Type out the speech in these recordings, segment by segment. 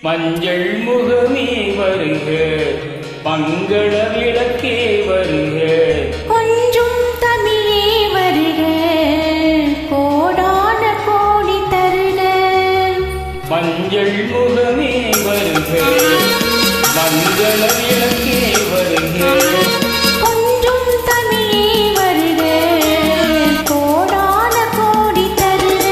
மஞ்சள் முகமே வருக, மங்கள விளக்கே வருக, கொஞ்சம் தமிழே வருக, கோடான கோடி தருக. மஞ்சள் முகமே வருக, மங்கள விளக்கே வருக, கொஞ்சம் தமிழே வருக, கோடான கோடி தருக.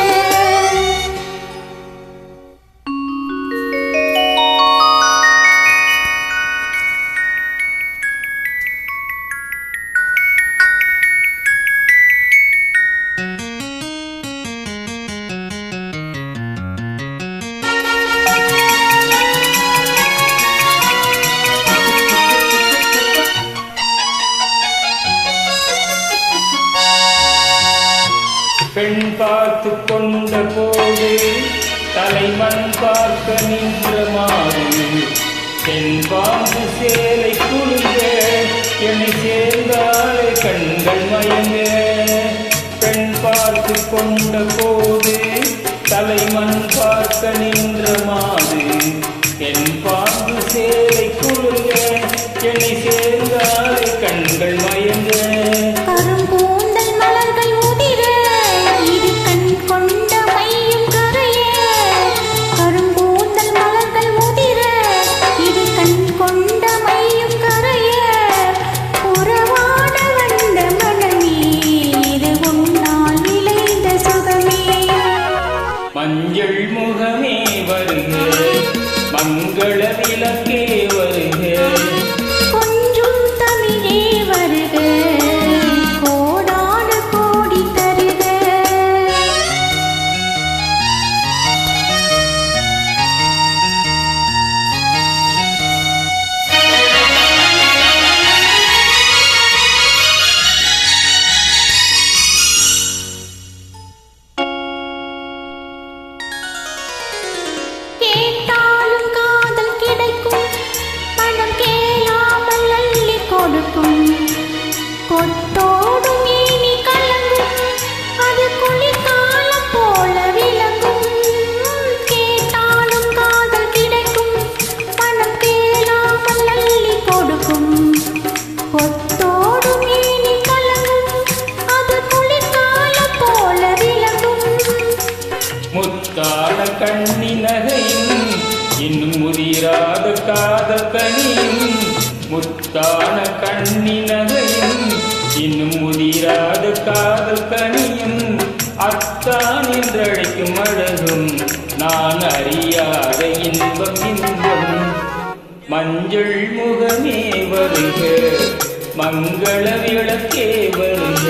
பெண் பார்த்து கொண்ட போது தலைமண் பார்க்க நின்ற மாறு, பெண் பாம்பு சேலை குழுங்க என்னை சேர்ந்தாலே கண்கள் மயங்க. பெண் பார்த்து கொண்ட போது தலைமண் பார்க்க நின்ற மாறு, பெண் பாம்பு சேலை குழுங்க என்னை சேர்ந்தாலே கண்கள் மயங்க. கரும்பூந்தல் மலர்கள் உதிர, இது கண் கொண்ட மையும் கரைய. கரும்பூந்தல் மலர்கள் உதிர, இது கண் கொண்ட மையும் கரைய. உறவாட வந்த மனமே, இது உன்னால் விளைந்த சுகமே. மஞ்சள் முகமே வருக, மங்கள விளக்கே வருக, கொஞ்சம் தமிழே வருக, கோடான கோடி தருக. கேட்டாலும் காதல் கிடைக்கும், பணம் கேளாமல் அள்ளி கொடுக்கும். கொட்டோடும் ஏனி கலங்கும், அது குளிர்காலம் போல விளங்கும். கேட்டாலும் காதல் கிடைக்கும், பணம் கேளாமல் அள்ளி கொடுக்கும். கொட்டோடும் ஏனி கலங்கும், அது குளிர்காலம் போல விளங்கும். முத்தான கண்ணி நகையும் இன்னும் முதிராத காதல் கனியும். முத்தான கண்ணி நகையும் இன்னும் முதிராத காதல் கனியும். அத்தான் என்றழைக்கும் அழகும் நான் அறியாத இன்பம் இன்பம். மஞ்சள் முகமே வருக, மங்கள விளக்கே வருக.